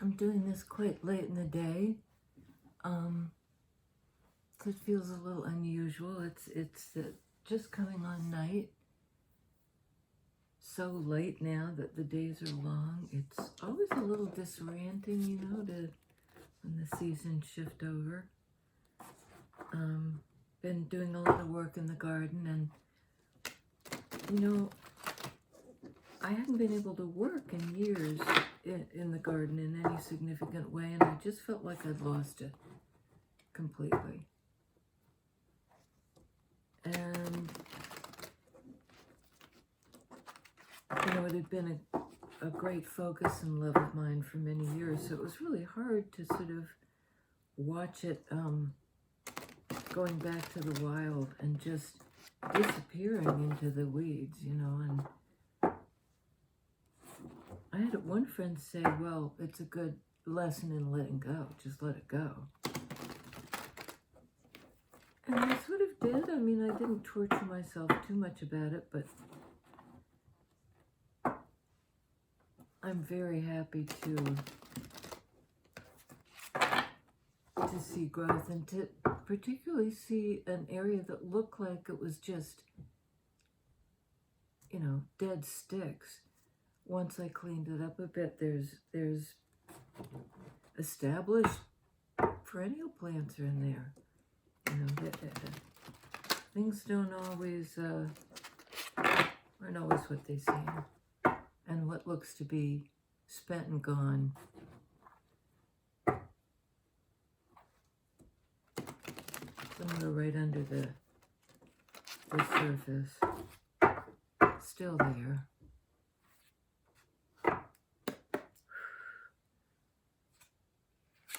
I'm doing this quite late in the day. So it feels a little unusual. It's just coming on night. So late now that the days are long. It's always a little disorienting, when the seasons shift over. Been doing a lot of work in the garden, and I hadn't been able to work in years in the garden in any significant way, and I just felt like I'd lost it completely. And it had been a great focus and love of mine for many years, so it was really hard to sort of watch it going back to the wild and just disappearing into the weeds, and I had one friend say, well, it's a good lesson in letting go, just let it go. And I sort of did. I mean, I didn't torture myself too much about it, but I'm very happy to see growth and to particularly see an area that looked like it was just, dead sticks. Once I cleaned it up a bit, there's established perennial plants are in there. Things aren't always what they seem. And what looks to be spent and gone. Somewhere right under the surface. Still there.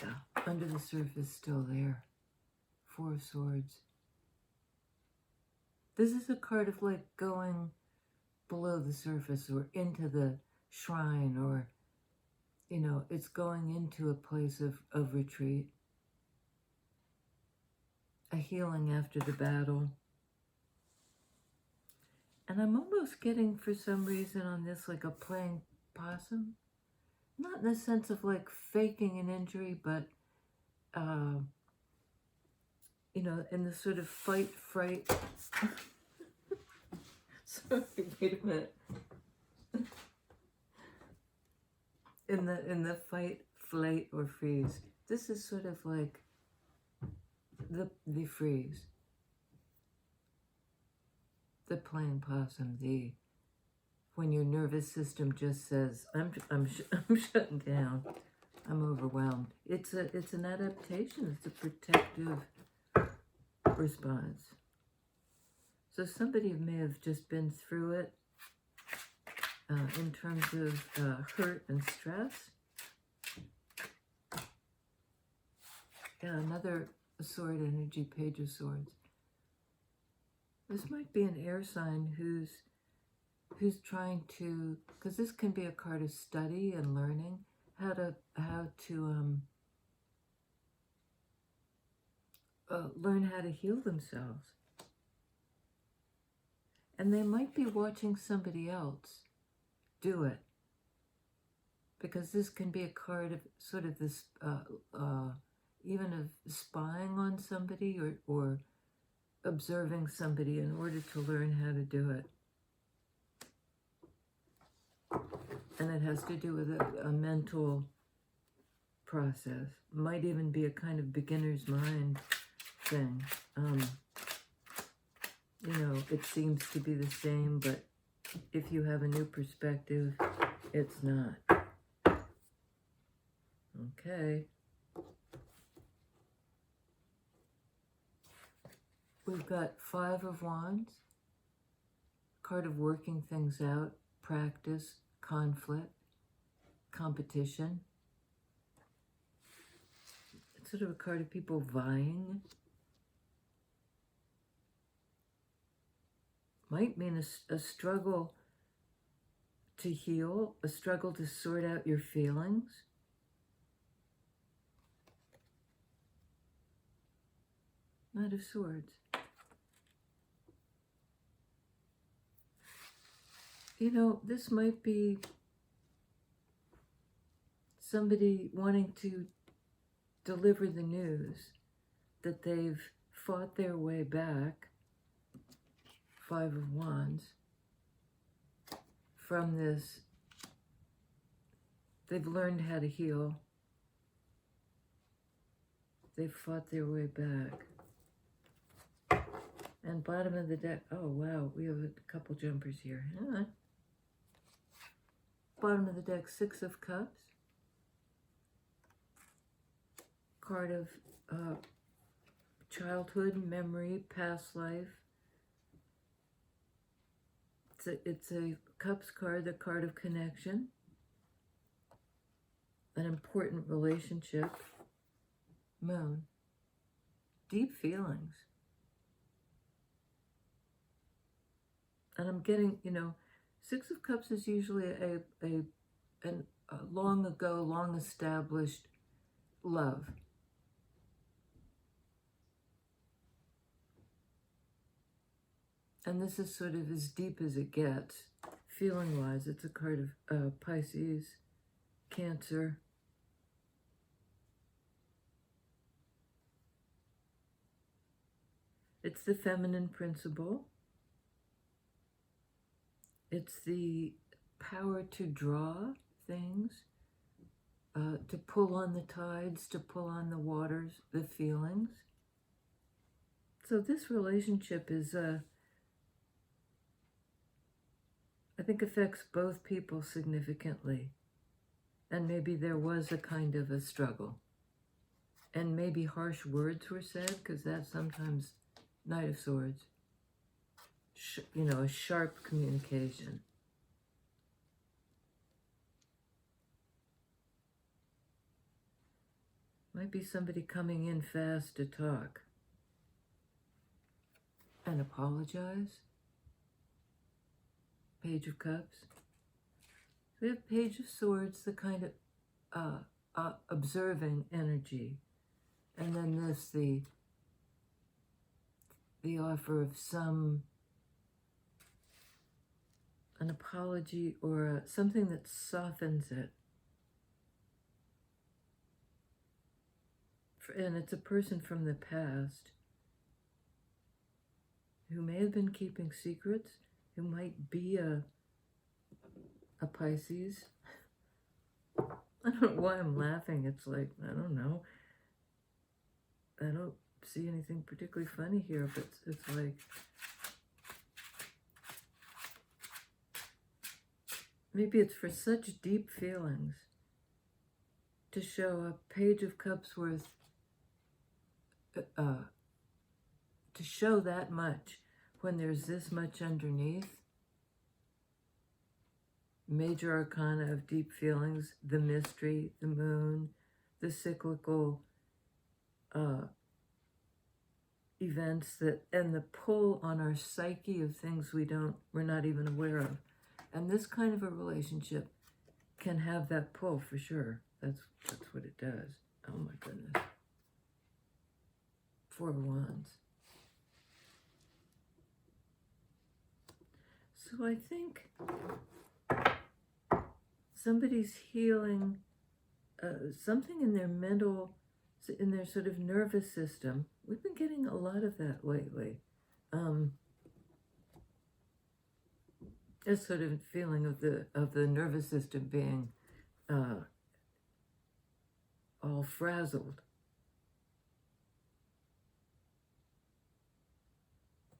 Yeah, under the surface, still there. Four of Swords. This is a card of like going below the surface or into the shrine, or it's going into a place of retreat, a healing after the battle. And I'm almost getting, for some reason on this, like a playing possum, not in the sense of like faking an injury, but in the sort of fight fright. Sorry, wait a minute. In the fight, flight, or freeze. This is sort of like the freeze. The playing possum, when your nervous system just says, I'm shutting down. I'm overwhelmed. It's an adaptation. It's a protective response. So somebody may have just been through it in terms of hurt and stress. Yeah, another sword energy, Page of Swords. This might be an air sign who's trying to, because this can be a card of study and learning how to learn how to heal themselves. And they might be watching somebody else do it, because this can be a card of sort of this, even of spying on somebody or observing somebody in order to learn how to do it. And it has to do with a mental process. Might even be a kind of beginner's mind thing. It seems to be the same, but if you have a new perspective, it's not. Okay. We've got Five of Wands, card of working things out, practice, conflict, competition. It's sort of a card of people vying. Might mean a struggle to heal, a struggle to sort out your feelings. Knight of Swords. This might be somebody wanting to deliver the news that they've fought their way back, Five of Wands, from this. They've learned how to heal. They've fought their way back. And bottom of the deck, oh wow, we have a couple jumpers here. Hang on. Bottom of the deck, Six of Cups. Card of childhood, memory, past life. It's a Cups card, the card of connection. An important relationship. Moon. Deep feelings. And I'm getting, Six of Cups is usually a long ago, long established love. And this is sort of as deep as it gets, feeling-wise. It's a card of Pisces, Cancer. It's the feminine principle. It's the power to draw things, to pull on the tides, to pull on the waters, the feelings. So this relationship is, I think, affects both people significantly. And maybe there was a kind of a struggle. And maybe harsh words were said, because that's sometimes Knight of Swords. A sharp communication. Might be somebody coming in fast to talk and apologize. Page of Cups. We have Page of Swords, the kind of observing energy. And then this, the offer of an apology or something that softens it. And it's a person from the past who may have been keeping secrets, who might be a Pisces. I don't know why I'm laughing. It's like, I don't know. I don't see anything particularly funny here, but it's like, maybe it's for such deep feelings to show a Page of Cups worth, to show that much when there's this much underneath. Major arcana of deep feelings, the mystery, the moon, the cyclical events and the pull on our psyche of things we're not even aware of. And this kind of a relationship can have that pull for sure. That's what it does. Oh my goodness. Four of Wands. So I think somebody's healing something in their in their sort of nervous system. We've been getting a lot of that lately. This sort of feeling of the nervous system being all frazzled.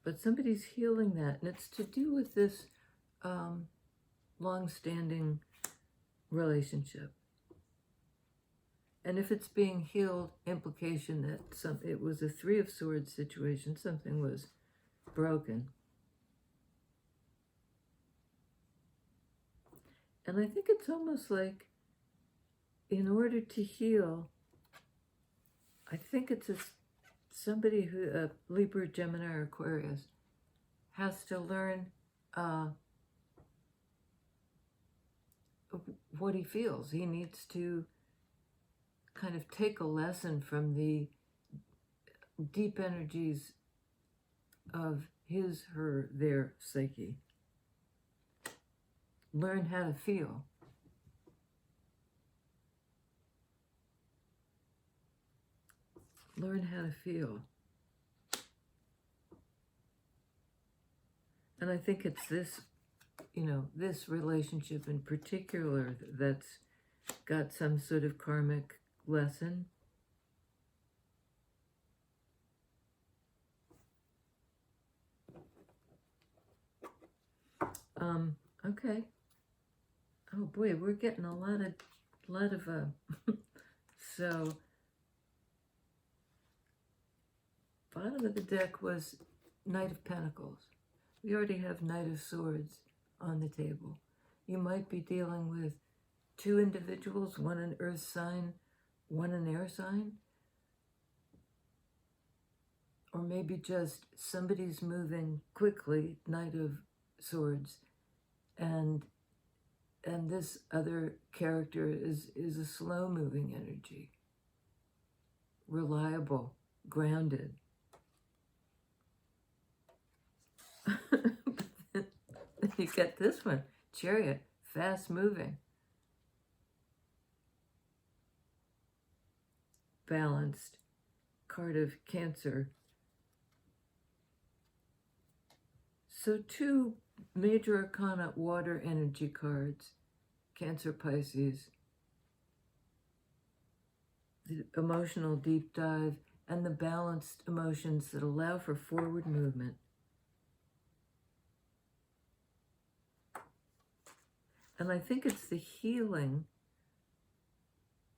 But somebody's healing that, and it's to do with this long-standing relationship. And if it's being healed, implication that it was a Three of Swords situation, something was broken. And I think it's almost like, in order to heal, I think it's somebody who, Libra, Gemini, or Aquarius, has to learn what he feels. He needs to kind of take a lesson from the deep energies of his, her, their psyche. Learn how to feel. learn how to feel. And I think it's this, this relationship in particular that's got some sort of karmic lesson. Okay. Oh boy, we're getting a lot of so bottom of the deck was Knight of Pentacles. We already have Knight of Swords on the table. You might be dealing with two individuals, one an earth sign, one an air sign. Or maybe just somebody's moving quickly, Knight of Swords, and this other character is a slow-moving energy, reliable, grounded. You get this one, Chariot, fast-moving, balanced, card of Cancer. So two major arcana water energy cards, Cancer, Pisces, the emotional deep dive, and the balanced emotions that allow for forward movement. And I think it's the healing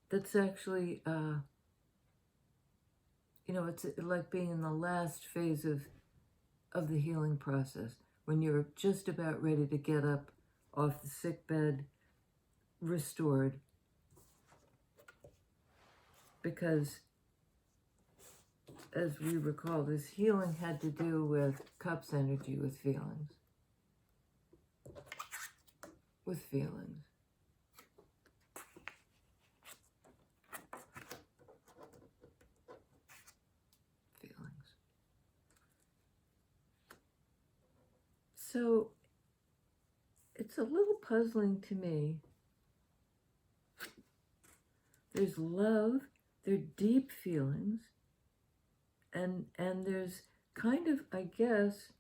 that's actually, it's like being in the last phase of the healing process, when you're just about ready to get up off the sick bed, restored. Because, as we recall, this healing had to do with Cups energy, with feelings. With feelings. So it's a little puzzling to me. There's love, there are deep feelings, and there's kind of, I guess,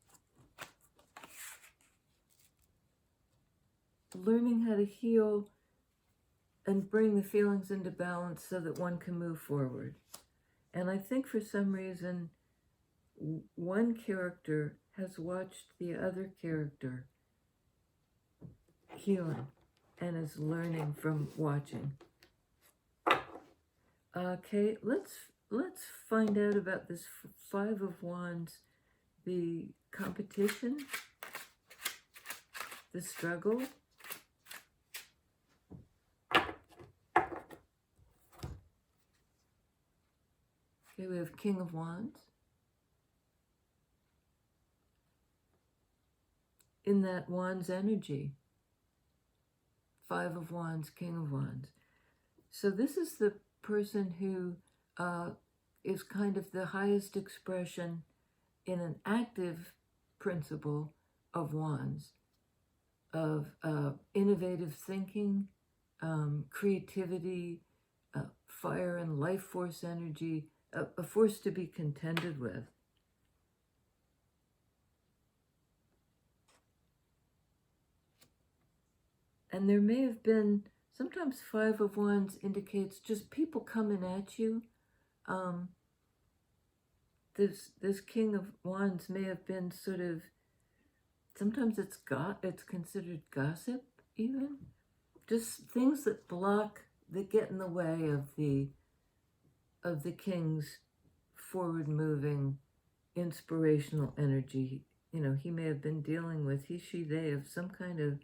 learning how to heal and bring the feelings into balance so that one can move forward. And I think for some reason, one character has watched the other character healing and is learning from watching. Okay, let's find out about this Five of Wands, the competition, the struggle. Okay, we have King of Wands. In that Wands energy, Five of Wands, King of Wands. So this is the person who is kind of the highest expression in an active principle of Wands, of innovative thinking, creativity, fire and life force energy, a force to be contended with. And there may have been, sometimes Five of Wands indicates just people coming at you. This King of Wands may have been sort of, sometimes it's considered gossip even. Just things that get in the way of the King's forward-moving, inspirational energy. He may have been dealing with, he, she, they, of some kind of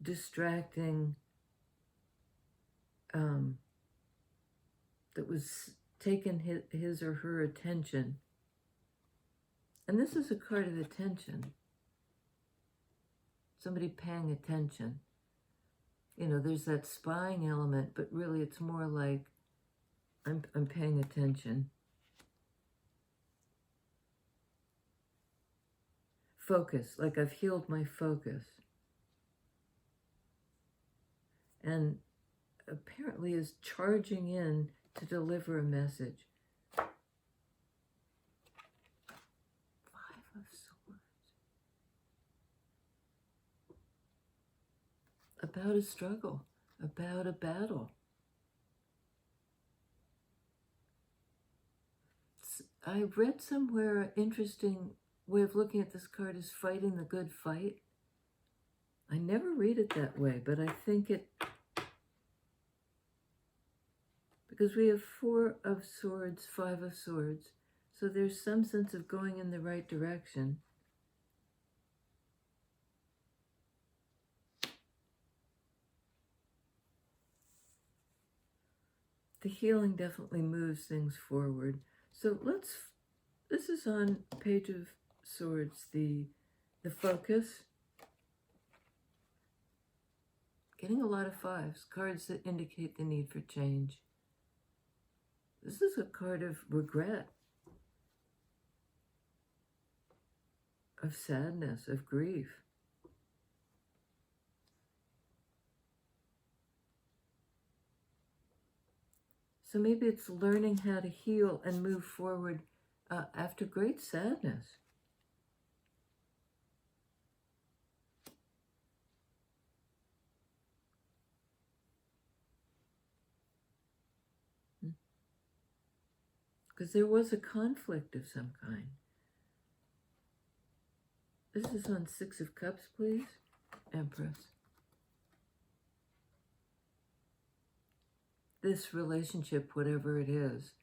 distracting that was taking his or her attention. And this is a card of attention. Somebody paying attention. There's that spying element, but really it's more like I'm paying attention. Focus, like I've healed my focus. And apparently is charging in to deliver a message. Five of Swords. About a struggle, about a battle. I read somewhere an interesting way of looking at this card is fighting the good fight. I never read it that way, but I think it, because we have 4 of Swords, 5 of Swords, so there's some sense of going in the right direction. The healing definitely moves things forward. So this is on Page of Swords, the focus. Getting a lot of 5s, cards that indicate the need for change. This is a card of regret, of sadness, of grief. So maybe it's learning how to heal and move forward after great sadness. Because there was a conflict of some kind. This is on 6 of Cups, please. Empress. This relationship, whatever it is,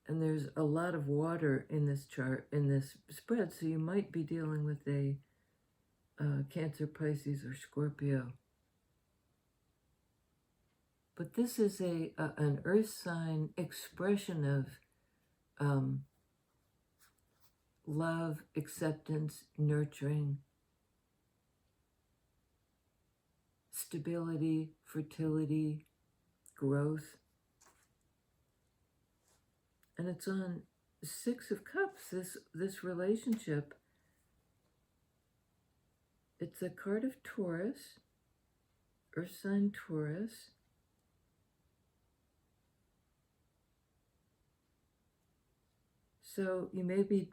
and there's a lot of water in this chart, in this spread, so you might be dealing with a Cancer, Pisces, or Scorpio. But this is an earth sign expression of love, acceptance, nurturing, stability, fertility, growth. And it's on 6 of Cups, this relationship. It's a card of Taurus, earth sign Taurus. So you may be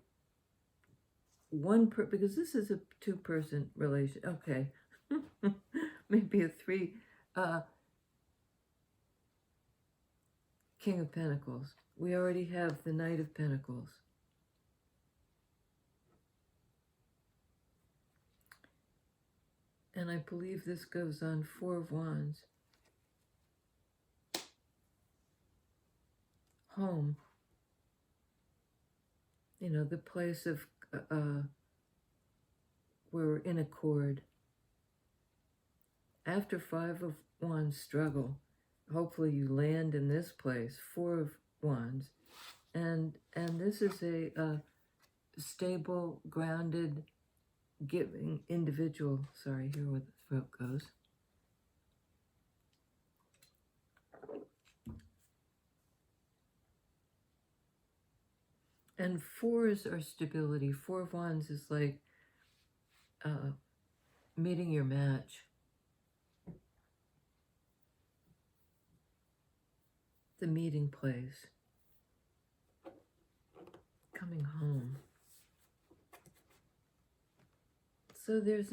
because this is a 2-person relation. Okay. Maybe a 3. King of Pentacles. We already have the Knight of Pentacles. And I believe this goes on 4 of Wands. Home. You know, the place of where we're in accord. After 5 of Wands struggle, hopefully you land in this place, 4 of Wands. And this is a stable, grounded, giving individual. Sorry, here where the throat goes. And 4s are stability. 4 of Wands is like meeting your match. The meeting place. Coming home. So there's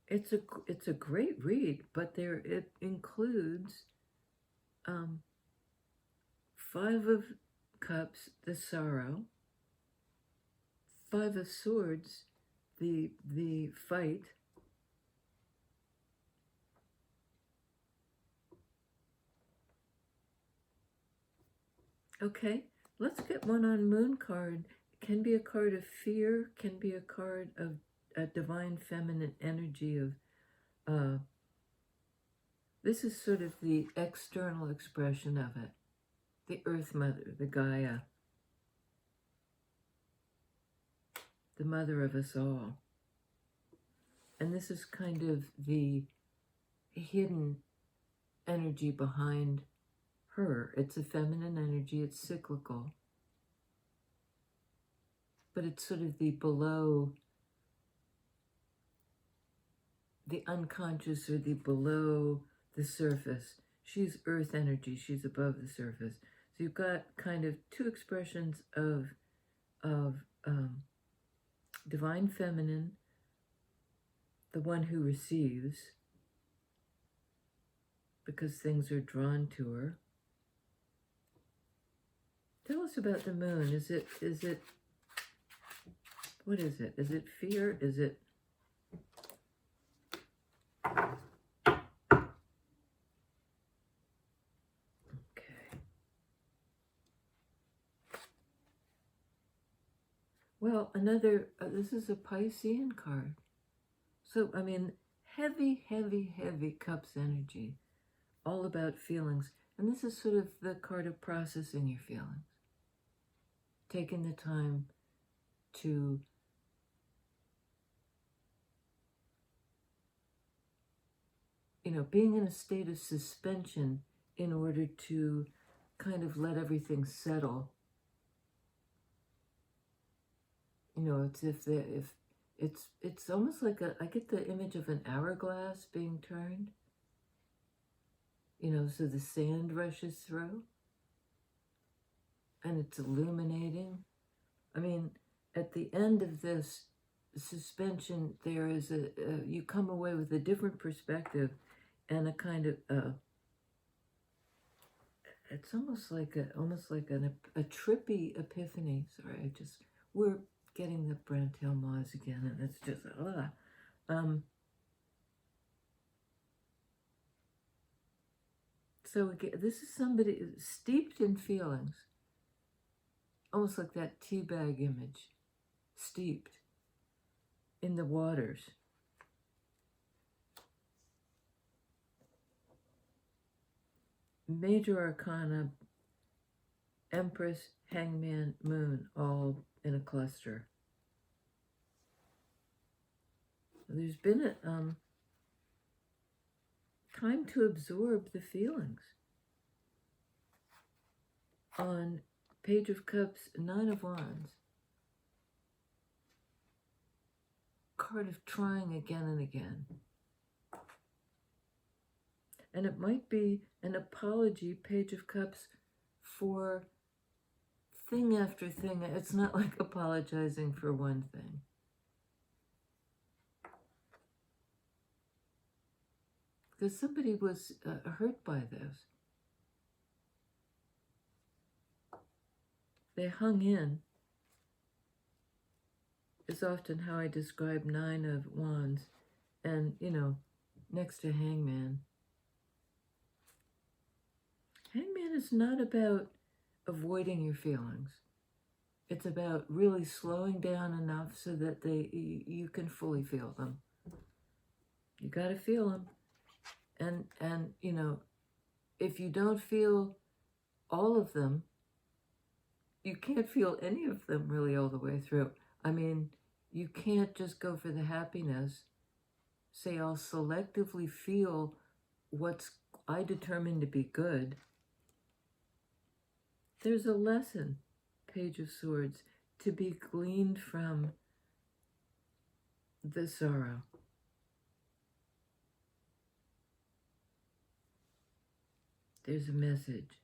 it's a great read, but it includes 5 of Cups, the sorrow, 5 of Swords, the fight, okay, let's get one on Moon card. It can be a card of fear, can be a card of a divine feminine energy of this is sort of the external expression of it. The Earth Mother, the Gaia, the mother of us all. And this is kind of the hidden energy behind her. It's a feminine energy, it's cyclical. But it's sort of the below, the unconscious, or the below the surface. She's earth energy. She's above the surface. So you've got kind of two expressions of divine feminine, the one who receives because things are drawn to her. Tell us about the moon. Is it, what is it? Is it fear? Is it, okay. Well, another, this is a Piscean card. So, I mean, heavy, heavy, heavy cups energy, all about feelings. And this is sort of the card of processing your feelings. Taking the time to being in a state of suspension in order to kind of let everything settle. It's almost like I get the image of an hourglass being turned. So the sand rushes through and it's illuminating. I mean, at the end of this suspension, there is you come away with a different perspective and a kind of it's almost like a trippy epiphany. Sorry, we're getting the Brantel Moz again, and it's just So again, this is somebody steeped in feelings, almost like that tea bag image, steeped in the waters. Major Arcana, Empress, Hangman, Moon, all in a cluster. There's been a time to absorb the feelings. On Page of Cups, Nine of Wands, card of trying again and again. And it might be an apology, Page of Cups, for thing after thing. It's not like apologizing for one thing. Because somebody was hurt by this. They hung in, is often how I describe Nine of Wands, and, next to Hangman. Hangman is not about avoiding your feelings. It's about really slowing down enough so that you can fully feel them. You got to feel them. And if you don't feel all of them, you can't feel any of them really all the way through. I mean, you can't just go for the happiness. Say, I'll selectively feel what's I determine to be good. There's a lesson, Page of Swords, to be gleaned from the sorrow. There's a message.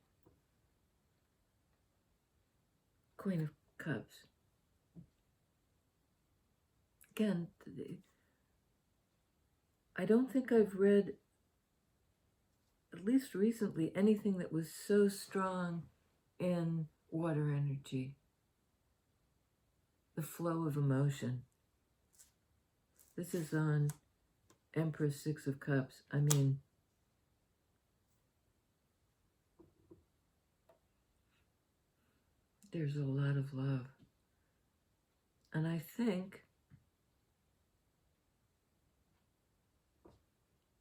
Queen of Cups. Again, I don't think I've read, at least recently, anything that was so strong in water energy. The flow of emotion. This is on Empress Six of Cups. I mean, there's a lot of love. And I think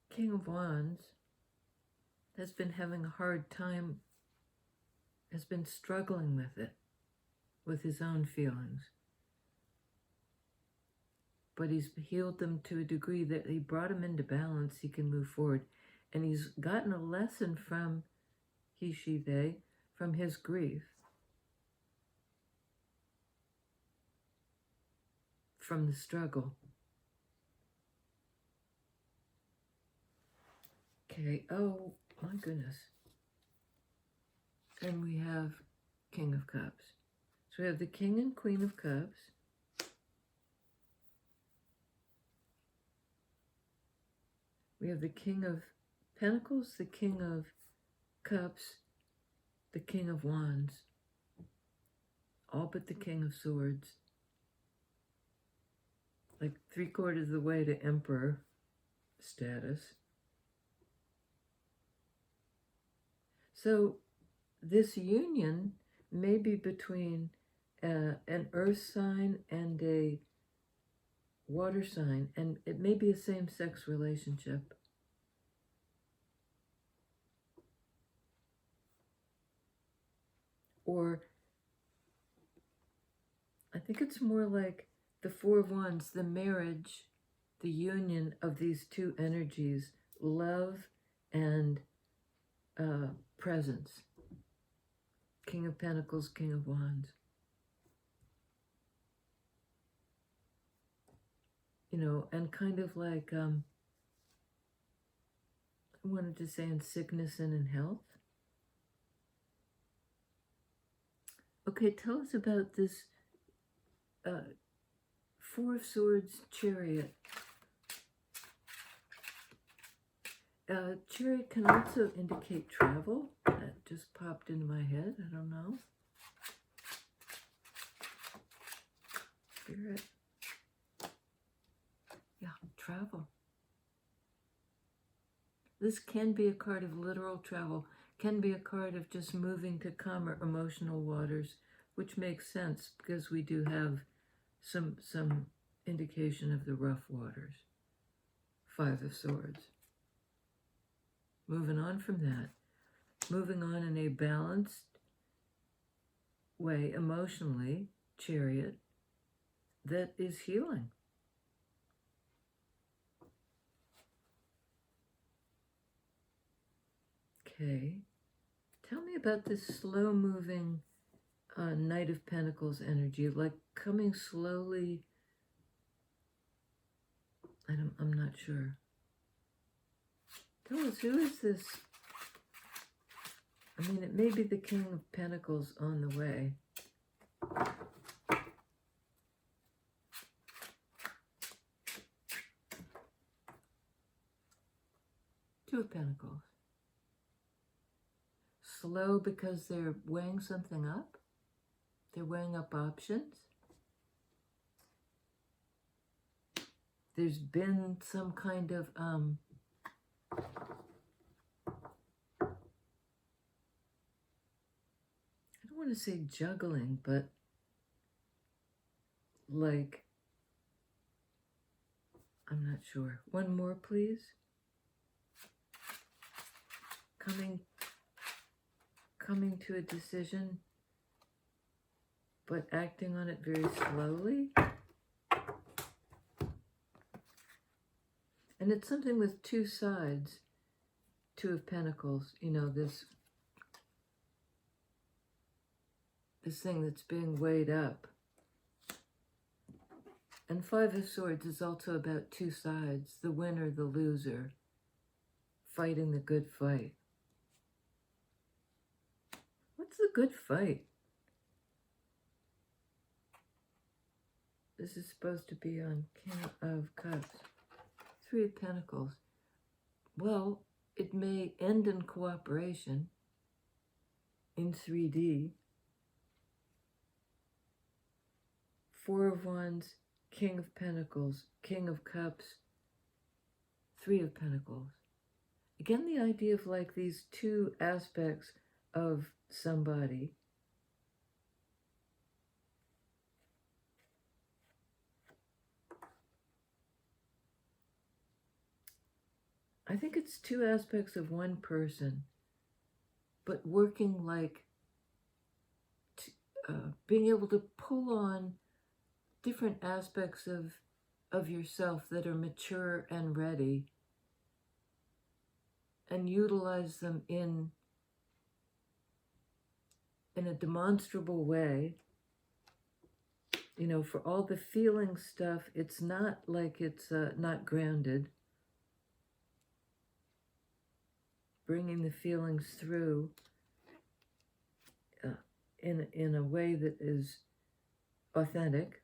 King of Wands has been having a hard time, has been struggling with it, with his own feelings. But he's healed them to a degree that he brought him into balance, he can move forward. And he's gotten a lesson from he, she, they, from his grief, from the struggle. Okay, My goodness. And we have King of Cups. So we have the King and Queen of Cups. We have the King of Pentacles, the King of Cups, the King of Wands. All but the King of Swords. Like 3/4 of the way to Emperor status. So this union may be between an earth sign and a water sign, and it may be a same-sex relationship. Or I think it's more like the Four of Wands, the marriage, the union of these two energies, love and presence. King of Pentacles, King of Wands. You know, and kind of like, I wanted to say in sickness and in health. Okay, tell us about this Four of Swords Chariot. Chariot can also indicate travel. That just popped into my head. I don't know. Spirit. Yeah, travel. This can be a card of literal travel, can be a card of just moving to calmer emotional waters, which makes sense because we do have some indication of the rough waters. Five of Swords. Moving on from that, moving on in a balanced way emotionally, Chariot, that is healing. Okay, tell me about this slow-moving Knight of Pentacles energy, like coming slowly. I'm not sure. Tell us, who is this? I mean, it may be the King of Pentacles on the way. Two of Pentacles. Slow because they're weighing something up. They're weighing up options. There's been some kind of I don't want to say juggling, but like, I'm not sure. One more, please. Coming to a decision, but acting on it very slowly. And it's something with two sides. Two of Pentacles, you know, this thing that's being weighed up. And Five of Swords is also about two sides, the winner, the loser, fighting the good fight. What's the good fight? This is supposed to be on King of Cups. Three of Pentacles. Well, it may end in cooperation in 3D. Four of Wands, King of Pentacles, King of Cups, Three of Pentacles. Again, the idea of like these two aspects of somebody. I think it's two aspects of one person, but working like being able to pull on different aspects of yourself that are mature and ready and utilize them in a demonstrable way. You know, for all the feeling stuff, it's not like it's not grounded bringing the feelings through in a way that is authentic.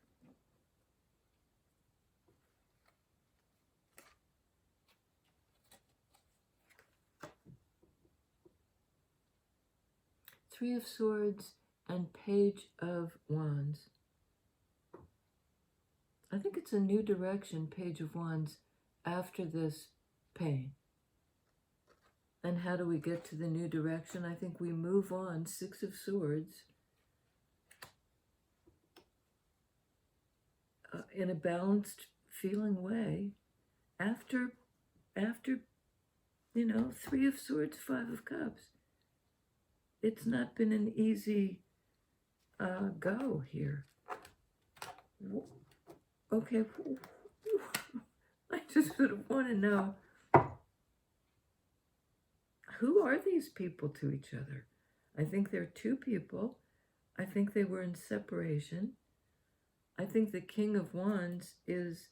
Three of Swords and Page of Wands. I think it's a new direction, Page of Wands, after this pain. And how do we get to the new direction? I think we move on, Six of Swords, in a balanced feeling way. After, you know, Three of Swords, Five of Cups. It's not been an easy go here. Okay, I just sort of want to know, who are these people to each other? I think they're two people. I think they were in separation. I think the King of Wands is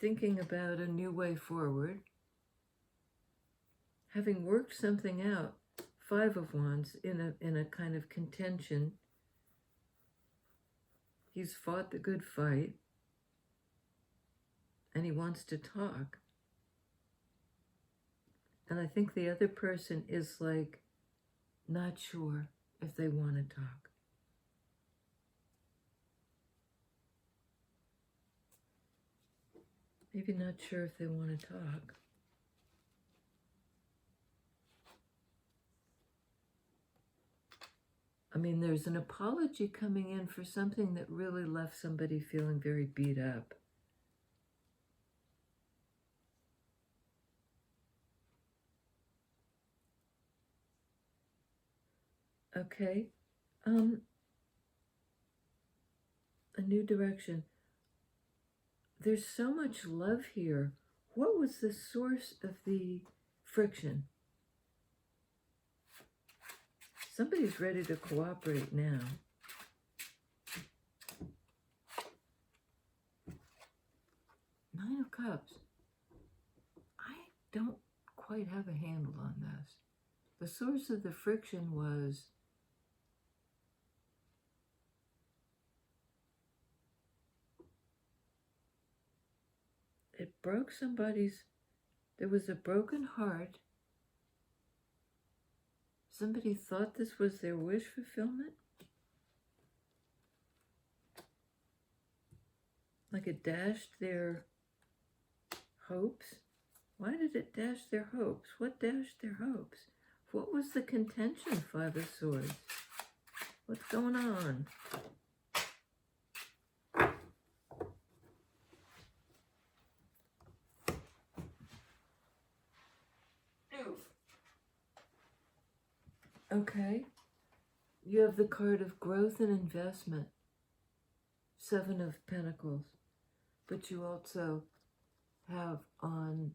thinking about a new way forward. Having worked something out, Five of Wands in a kind of contention. He's fought the good fight. And he wants to talk. And I think the other person is like, not sure if they want to talk. Maybe not sure if they want to talk. I mean, there's an apology coming in for something that really left somebody feeling very beat up. Okay, a new direction. There's so much love here. What was the source of the friction? Somebody's ready to cooperate now. Nine of Cups. I don't quite have a handle on this. The source of the friction was it broke somebody's, there was a broken heart. Somebody thought this was their wish fulfillment. Like it dashed their hopes. Why did it dash their hopes? What dashed their hopes? What was the contention, Five of Swords? What's going on? Okay, you have the card of growth and investment, Seven of Pentacles, but you also have on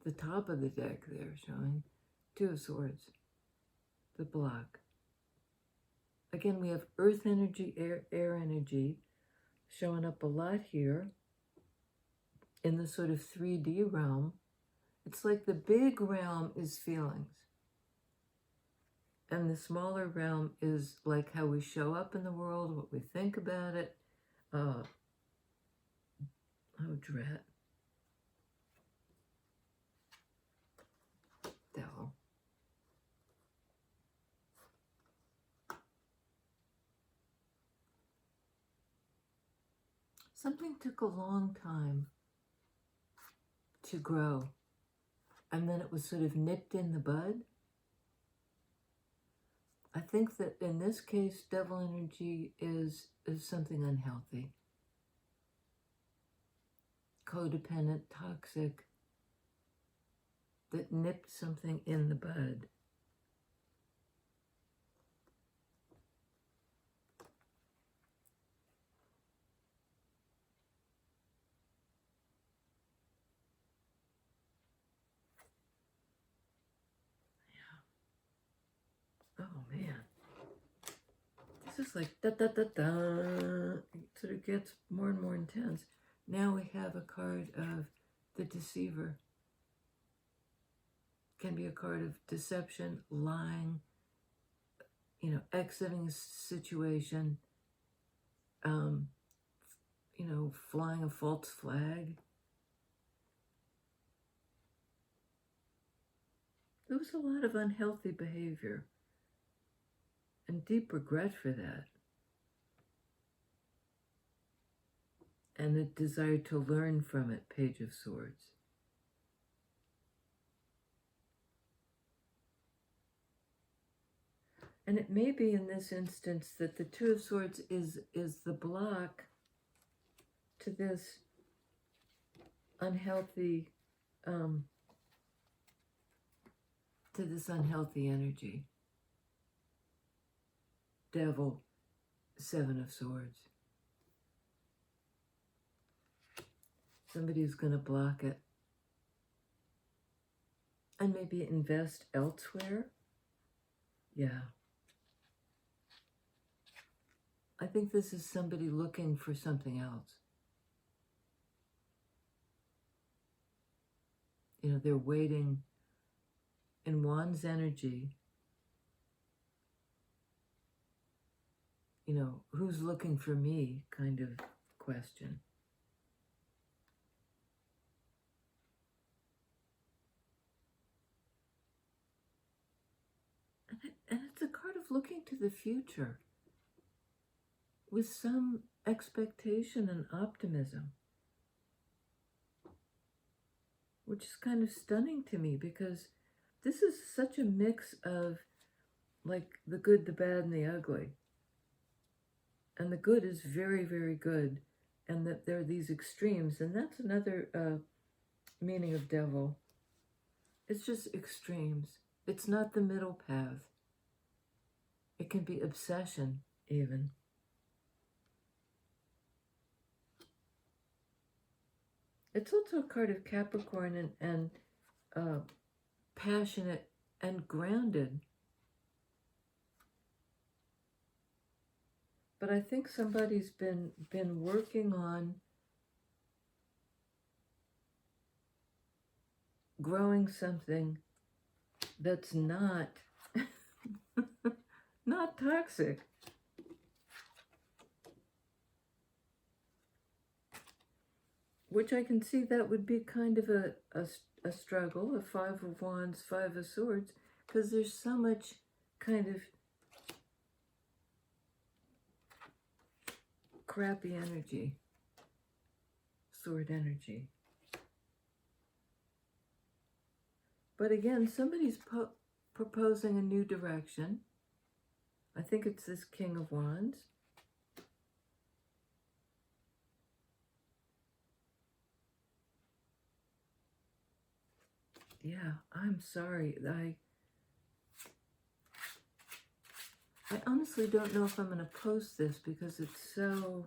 the top of the deck there showing Two of Swords, the block. Again, we have earth energy, air energy showing up a lot here in the sort of 3D realm. It's like the big realm is feelings. And the smaller realm is like how we show up in the world, what we think about it. Oh, dread. Devil. Something took a long time to grow. And then it was sort of nipped in the bud. I think that in this case, devil energy is something unhealthy. Codependent, toxic, that nipped something in the bud. Yeah. Oh man. This is like da-da-da-da. It sort of gets more and more intense. Now we have a card of the Deceiver. can be a card of deception, lying, exiting a situation, flying a false flag. There was a lot of unhealthy behavior and deep regret for that. And a desire to learn from it, Page of Swords. And it may be in this instance that the Two of Swords is the block to this unhealthy energy. Devil, Seven of Swords. Somebody who's going to block it. And maybe invest elsewhere. Yeah. I think this is somebody looking for something else. They're waiting in Wands energy. Who's looking for me kind of question. And it's a card of looking to the future with some expectation and optimism, which is kind of stunning to me because this is such a mix of like the good, the bad, and the ugly. And the good is very, very good, and that there are these extremes, and that's another meaning of devil. It's just extremes. It's not the middle path. It can be obsession, even. It's also a card of Capricorn and passionate and grounded. But I think somebody's been working on growing something that's not not toxic. Which I can see that would be kind of a struggle, a Five of Wands, Five of Swords, because there's so much kind of crappy energy, sword energy. But again, somebody's proposing a new direction. I think it's this King of Wands. Yeah, I'm sorry. I honestly don't know if I'm going to post this because it's so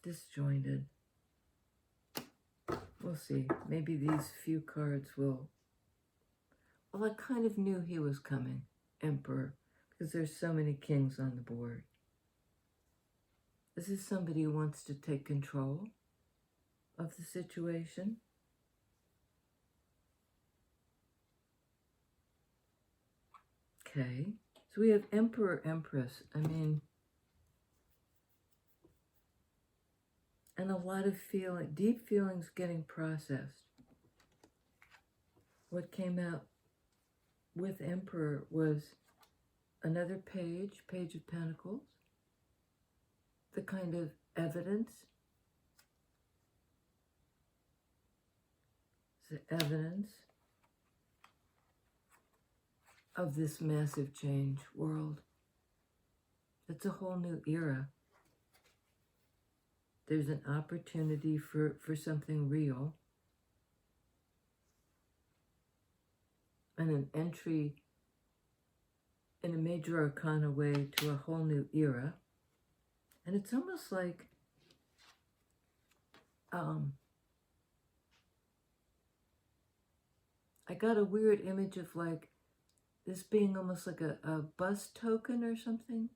disjointed. We'll see. Maybe these few cards will... Well, I kind of knew he was coming, Emperor, because there's so many kings on the board. This is somebody who wants to take control of the situation. Okay, so we have Emperor, Empress. I mean, and a lot of deep feelings getting processed. What came out with Emperor was another page, Page of Pentacles, the kind of evidence, the evidence of this massive change world. It's a whole new era. There's an opportunity for something real. And an entry in a major arcana way to a whole new era. And it's almost like I got a weird image of like this being almost like a bus token or something.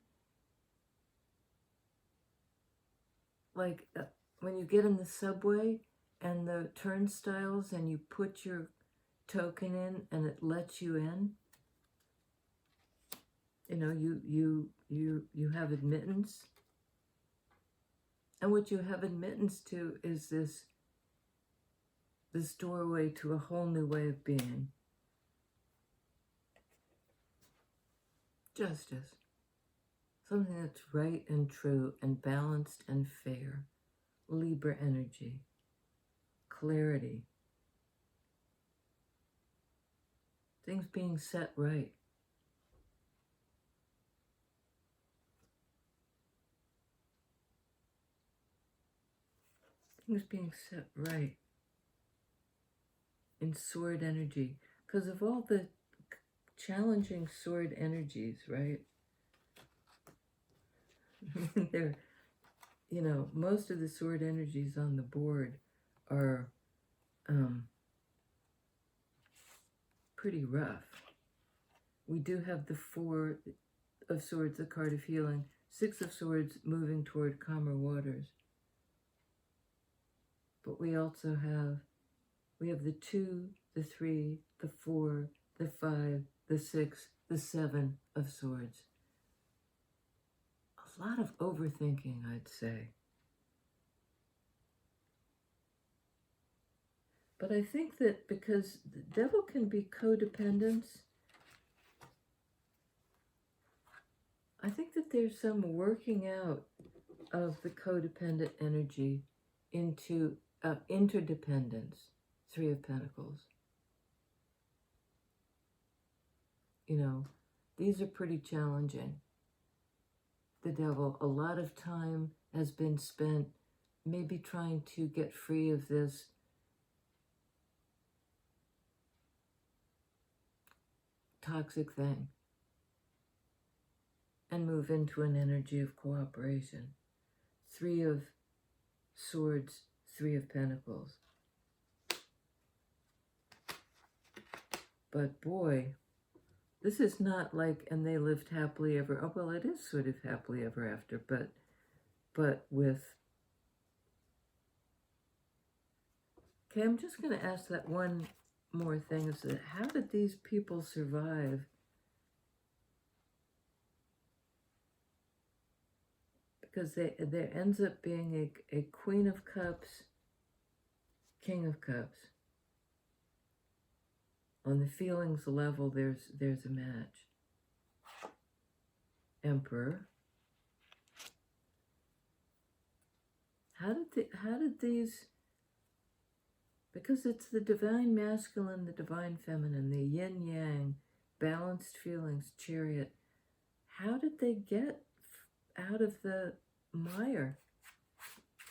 Like when you get in the subway and the turnstiles and you put your token in and it lets you in. You know, you have admittance. And what you have admittance to is this doorway to a whole new way of being. Justice. Something that's right and true and balanced and fair. Libra energy. Clarity. Things being set right. Things being set right. In sword energy. Because of all the challenging sword energies, right? They're, you know, most of the sword energies on the board are pretty rough. We do have the 4 of Swords, the card of healing, 6 of Swords moving toward calmer waters. But we also have, the 2, the 3, the 4, the 5, the 6, the 7 of Swords. A lot of overthinking, I'd say. But I think that because the devil can be codependence, I think that there's some working out of the codependent energy into interdependence, 3 of Pentacles. You know, these are pretty challenging. The devil, a lot of time has been spent maybe trying to get free of this toxic thing and move into an energy of cooperation. 3 of Swords, 3 of Pentacles. But boy, this is not like, and they lived happily ever. Oh, well, it is sort of happily ever after, but with. Okay, I'm just going to ask that one more thing. Is that how did these people survive? Because there ends up being a Queen of Cups, King of Cups. On the feelings level, there's a match. Emperor. How did these? Because it's the divine masculine, the divine feminine, the yin yang, balanced feelings, Chariot. How did they get out of the mire?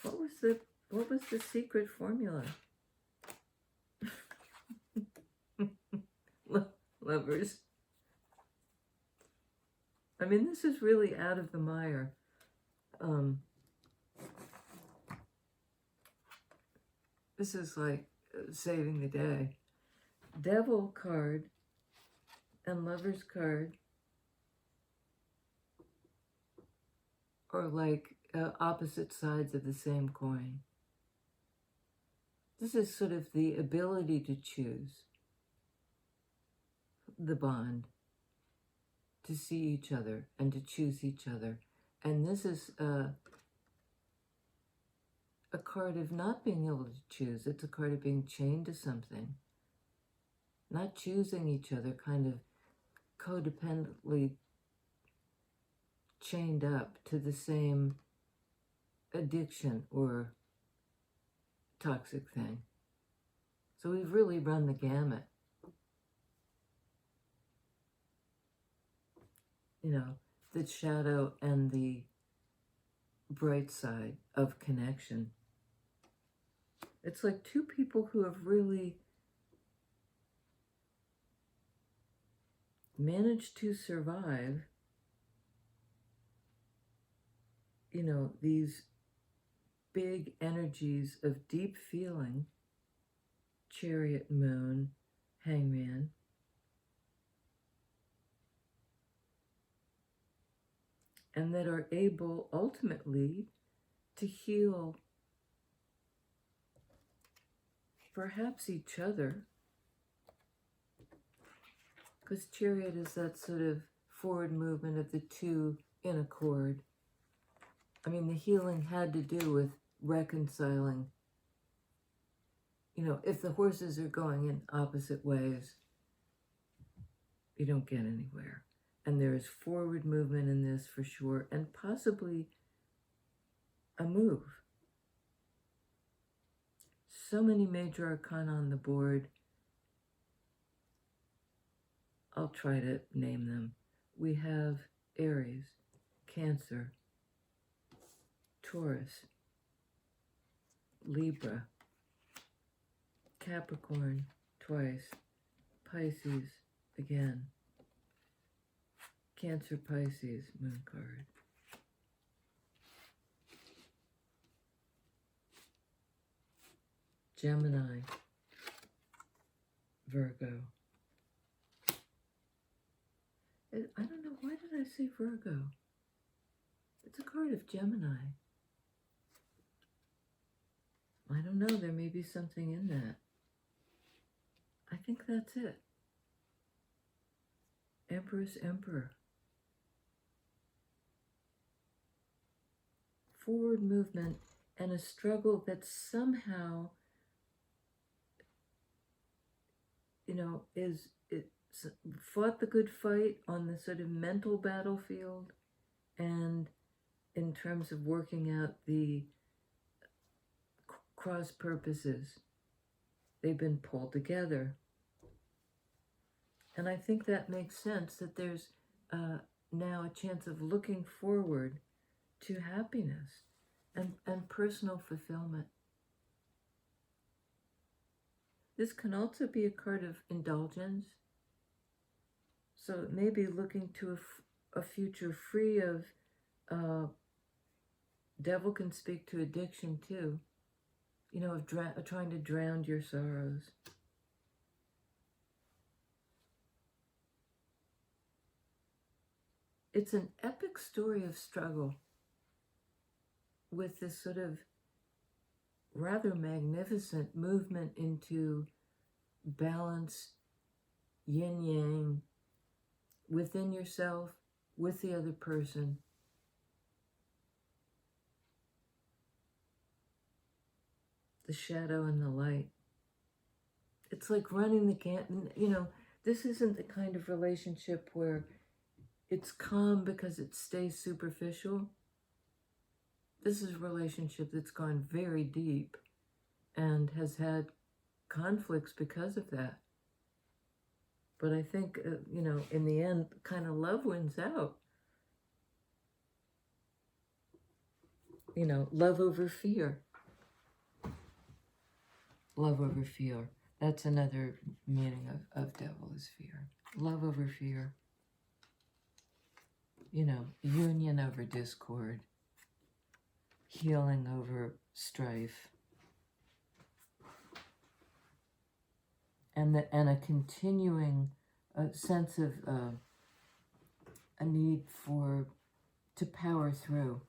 What was the secret formula? Lovers. I mean, this is really out of the mire. This is like saving the day. Devil card and Lover's card are like opposite sides of the same coin. This is sort of the ability to choose the bond, to see each other and to choose each other. And this is a card of not being able to choose. It's a card of being chained to something. Not choosing each other, kind of codependently chained up to the same addiction or toxic thing. So we've really run the gamut. You know, the shadow and the bright side of connection. It's like 2 people who have really managed to survive, you know, these big energies of deep feeling, Chariot, Moon, Hangman, and that are able ultimately to heal perhaps each other, Because Chariot is that sort of forward movement of the two in accord. I mean, the healing had to do with reconciling. You know, if the horses are going in opposite ways, you don't get anywhere. And there is forward movement in this for sure, and possibly a move. So many major arcana on the board. I'll try to name them. We have Aries, Cancer, Taurus, Libra, Capricorn twice, Pisces again, Cancer, Pisces, moon card. Gemini, Virgo. I don't know, why did I say Virgo? It's a card of Gemini. I don't know, there may be something in that. I think that's it. Empress Emperor. Forward movement and a struggle that somehow, you know, it's fought the good fight on the sort of mental battlefield, and in terms of working out the cross purposes, they've been pulled together. And I think that makes sense, that there's now a chance of looking forward to happiness and personal fulfillment. This can also be a card of indulgence. So it may be looking to a future free of, devil can speak to addiction too, you know, of trying to drown your sorrows. It's an epic story of struggle with this sort of rather magnificent movement into balance, yin-yang, within yourself, with the other person. The shadow and the light. It's like running the gauntlet. You know, this isn't the kind of relationship where it's calm because it stays superficial. This is a relationship that's gone very deep and has had conflicts because of that. But I think, you know, in the end, kind of love wins out. You know, love over fear. Love over fear. That's another meaning of devil, is fear. Love over fear. You know, union over discord. Healing over strife. And a continuing sense of a need to power through.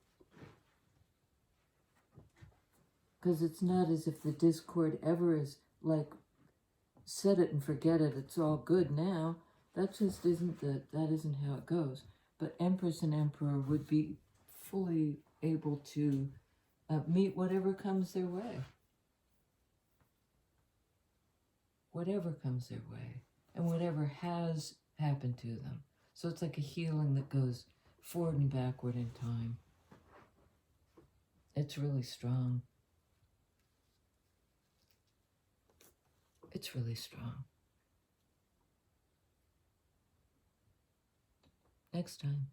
Because it's not as if the discord ever is like, set it and forget it, it's all good now. That just isn't that isn't how it goes. But Empress and Emperor would be fully able to meet whatever comes their way. Whatever comes their way, and whatever has happened to them. So it's like a healing that goes forward and backward in time. It's really strong. It's really strong. Next time.